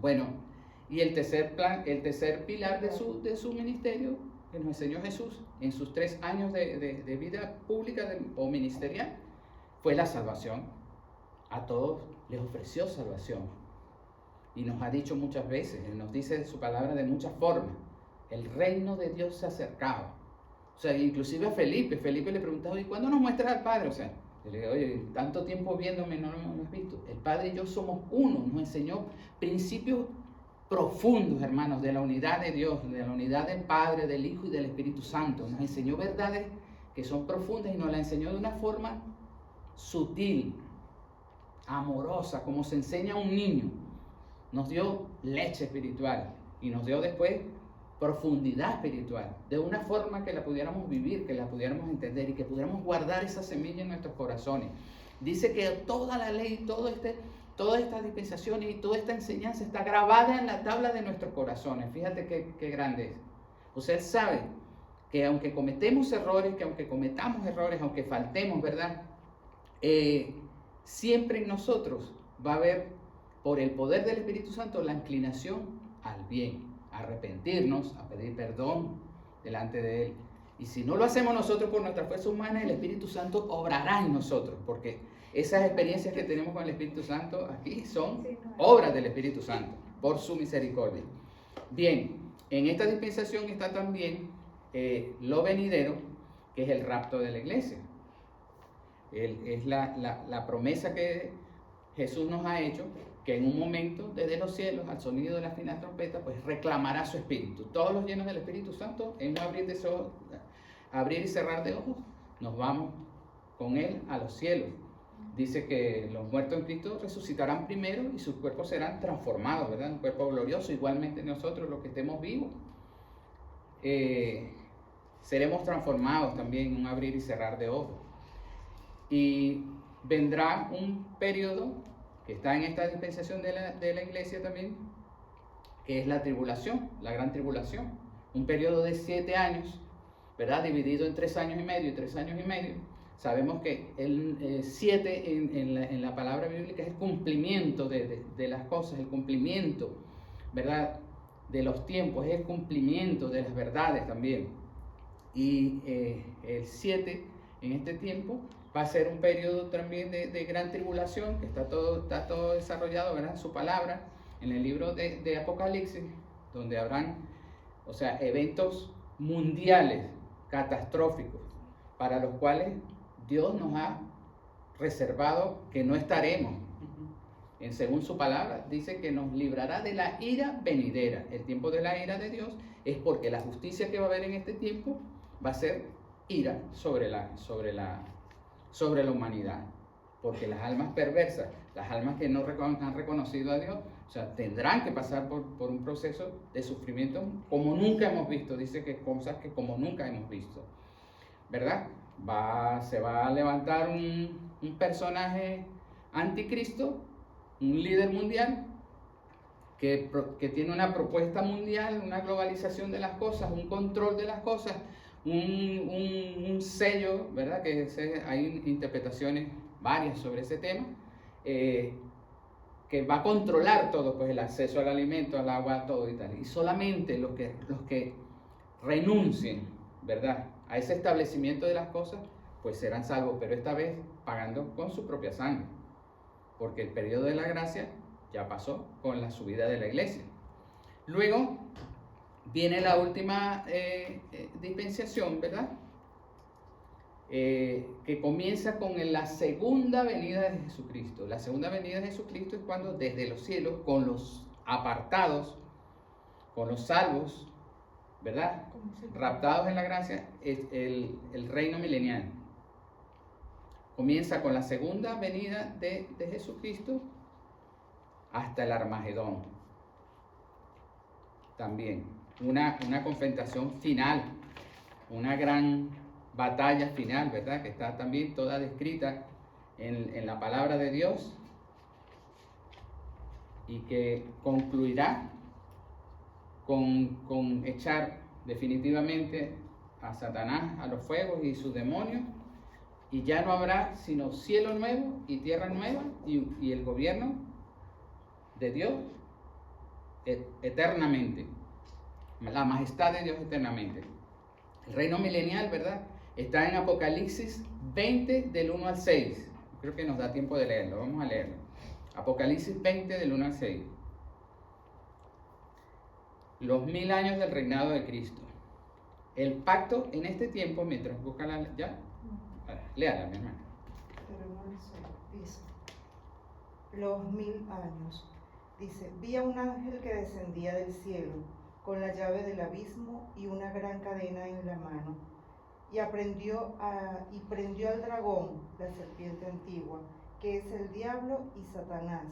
Bueno, y el tercer pilar de su ministerio que nos enseñó Jesús en sus 3 años de vida pública o ministerial fue la salvación. A todos les ofreció salvación. Y nos ha dicho muchas veces, Él nos dice de su palabra de muchas formas, el reino de Dios se ha acercado. O sea, inclusive a Felipe le preguntaba, ¿y cuándo nos muestras al Padre? O sea, yo le digo, oye, tanto tiempo viéndome no lo has visto. El Padre y yo somos uno, nos enseñó principios profundos, hermanos, de la unidad de Dios, de la unidad del Padre, del Hijo y del Espíritu Santo. Nos enseñó verdades que son profundas y nos las enseñó de una forma sutil, amorosa, como se enseña a un niño. Nos dio leche espiritual y nos dio después profundidad espiritual, de una forma que la pudiéramos vivir, que la pudiéramos entender y que pudiéramos guardar esa semilla en nuestros corazones. Dice que toda la ley, todas estas dispensaciones y toda esta enseñanza está grabada en la tabla de nuestros corazones. Fíjate qué grande es. O sea, Él sabe que aunque cometemos errores, que aunque cometamos errores, aunque faltemos, ¿verdad? Siempre en nosotros va a haber, por el poder del Espíritu Santo, la inclinación al bien, a arrepentirnos, a pedir perdón delante de Él. Y si no lo hacemos nosotros por nuestra fuerza humana, el Espíritu Santo obrará en nosotros, porque esas experiencias que tenemos con el Espíritu Santo aquí son obras del Espíritu Santo, por su misericordia. Bien, en esta dispensación está también lo venidero, que es el rapto de la iglesia. Es la promesa que Jesús nos ha hecho, que en un momento desde los cielos, al sonido de la fina trompeta, pues reclamará su espíritu. Todos los llenos del Espíritu Santo, en un abrir y cerrar de ojos, nos vamos con Él a los cielos. Dice que los muertos en Cristo resucitarán primero y sus cuerpos serán transformados, ¿verdad? Un cuerpo glorioso. Igualmente nosotros, los que estemos vivos, seremos transformados también en un abrir y cerrar de ojos. Y vendrá un periodo que está en esta dispensación de la iglesia también, que es la tribulación, la gran tribulación. Un periodo de 7 años, ¿verdad? Dividido en 3 años y medio y 3 años y medio. Sabemos que el 7 en la palabra bíblica es el cumplimiento de las cosas, el cumplimiento, ¿verdad? De los tiempos, es el cumplimiento de las verdades también. Y el 7 en este tiempo va a ser un periodo también de gran tribulación, que está todo desarrollado, ¿verdad? En su palabra, en el libro de Apocalipsis, donde habrán, o sea, eventos mundiales, catastróficos, para los cuales Dios nos ha reservado que no estaremos. Según su palabra, dice que nos librará de la ira venidera. El tiempo de la ira de Dios es porque la justicia que va a haber en este tiempo va a ser ira sobre la humanidad. Porque las almas perversas, las almas que no han reconocido a Dios, o sea, tendrán que pasar por un proceso de sufrimiento como nunca hemos visto. Dice que cosas que como nunca hemos visto, ¿verdad? Se va a levantar un personaje anticristo, un líder mundial, que tiene una propuesta mundial, una globalización de las cosas, un control de las cosas, un sello, ¿verdad? Hay interpretaciones varias sobre ese tema, que va a controlar todo, pues el acceso al alimento, al agua, todo y tal. Y solamente los que renuncien, ¿verdad?, a ese establecimiento de las cosas, pues serán salvos, pero esta vez pagando con su propia sangre, porque el periodo de la gracia ya pasó con la subida de la iglesia. Luego viene la última dispensación, ¿verdad?, que comienza con la segunda venida de Jesucristo. La segunda venida de Jesucristo es cuando desde los cielos, con los apartados, con los salvos, ¿verdad? Raptados en la gracia, es el reino milenial. Comienza con la segunda venida de Jesucristo hasta el Armagedón. También una confrontación final, una gran batalla final, ¿verdad? Que está también toda descrita en la palabra de Dios y que concluirá con echar definitivamente a Satanás a los fuegos y sus demonios, y ya no habrá sino cielo nuevo y tierra nueva y el gobierno de Dios eternamente, la majestad de Dios eternamente. El reino milenial, ¿verdad? Está en Apocalipsis 20 del 1 al 6. Creo que nos da tiempo de leerlo, vamos a leerlo. Apocalipsis 20 del 1 al 6. Los 1000 años del reinado de Cristo. El pacto en este tiempo, mientras buscan ya, léala, mi hermana. Pero no lo sé. Dice, los 1000 años. Dice, vi a un ángel que descendía del cielo, con la llave del abismo y una gran cadena en la mano. Y prendió al dragón, la serpiente antigua, que es el diablo y Satanás,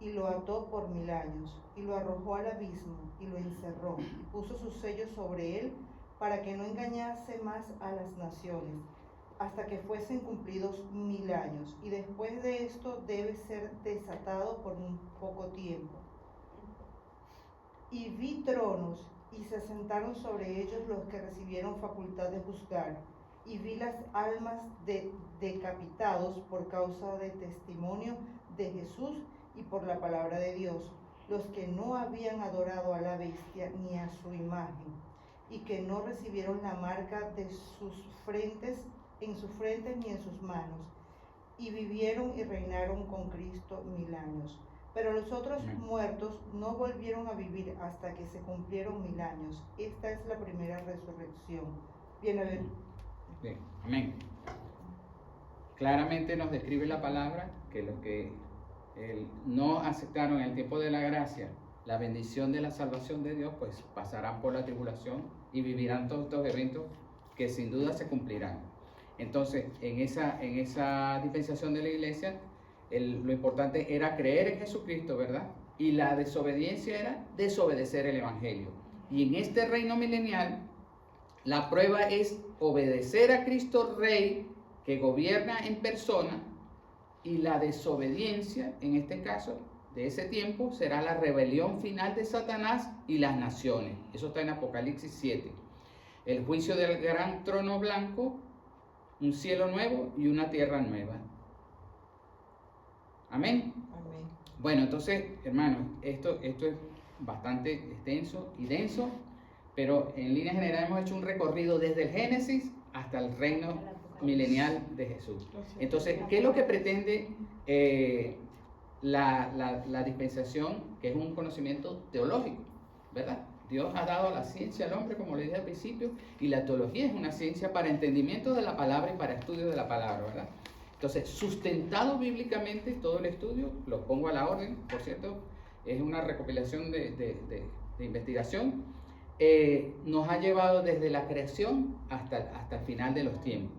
y lo ató por 1000 años, y lo arrojó al abismo, y lo encerró, y puso sus sellos sobre él, para que no engañase más a las naciones, hasta que fuesen cumplidos 1000 años, y después de esto debe ser desatado por un poco tiempo. Y vi tronos, y se sentaron sobre ellos los que recibieron facultad de juzgar, y vi las almas de decapitados por causa del testimonio de Jesús y por la palabra de Dios, los que no habían adorado a la bestia ni a su imagen, y que no recibieron la marca de sus frentes, en sus frentes ni en sus manos, y vivieron y reinaron con Cristo 1000 años. Pero los otros muertos no volvieron a vivir hasta que se cumplieron 1000 años. Esta es la primera resurrección. Bien, amén. Claramente nos describe la palabra que los que no aceptaron en el tiempo de la gracia la bendición de la salvación de Dios, pues pasarán por la tribulación y vivirán todos estos eventos que sin duda se cumplirán. Entonces, en esa dispensación de la iglesia, lo importante era creer en Jesucristo, ¿verdad? Y la desobediencia era desobedecer el Evangelio. Y en este reino milenial, la prueba es obedecer a Cristo Rey, que gobierna en persona, y la desobediencia, en este caso, de ese tiempo, será la rebelión final de Satanás y las naciones. Eso está en Apocalipsis 7. El juicio del gran trono blanco, un cielo nuevo y una tierra nueva. Amén. amén. Bueno, entonces, hermanos, esto es bastante extenso y denso, pero en línea general hemos hecho un recorrido desde el Génesis hasta el reino milenial de Jesús. Entonces, ¿qué es lo que pretende la dispensación? Que es un conocimiento teológico, ¿verdad? Dios ha dado la ciencia al hombre, como le dije al principio, y la teología es una ciencia para entendimiento de la palabra y para estudio de la palabra, ¿verdad? Entonces, sustentado bíblicamente todo el estudio, lo pongo a la orden, por cierto, es una recopilación de investigación, nos ha llevado desde la creación hasta el final de los tiempos.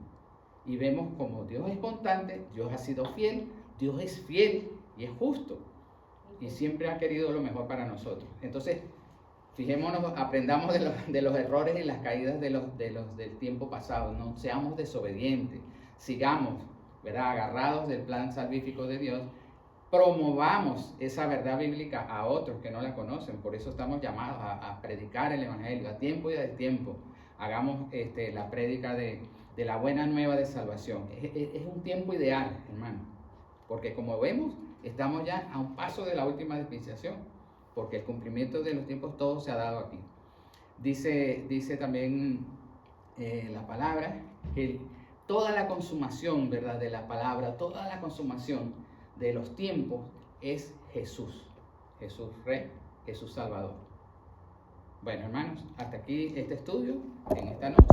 Y vemos como Dios es constante, Dios ha sido fiel, Dios es fiel y es justo, y siempre ha querido lo mejor para nosotros. Entonces, fijémonos, aprendamos de los errores y las caídas del tiempo pasado, no seamos desobedientes, sigamos, ¿verdad?, agarrados del plan salvífico de Dios, promovamos esa verdad bíblica a otros que no la conocen. Por eso estamos llamados a predicar el Evangelio a tiempo y a destiempo. Hagamos la prédica de la buena nueva de salvación. Es un tiempo ideal, hermano, porque como vemos, estamos ya a un paso de la última dispensación, porque el cumplimiento de los tiempos todo se ha dado aquí. Dice también la palabra que toda la consumación, ¿verdad?, de la palabra, toda la consumación de los tiempos es Jesús. Jesús Rey, Jesús Salvador. Bueno, hermanos, hasta aquí este estudio en esta noche.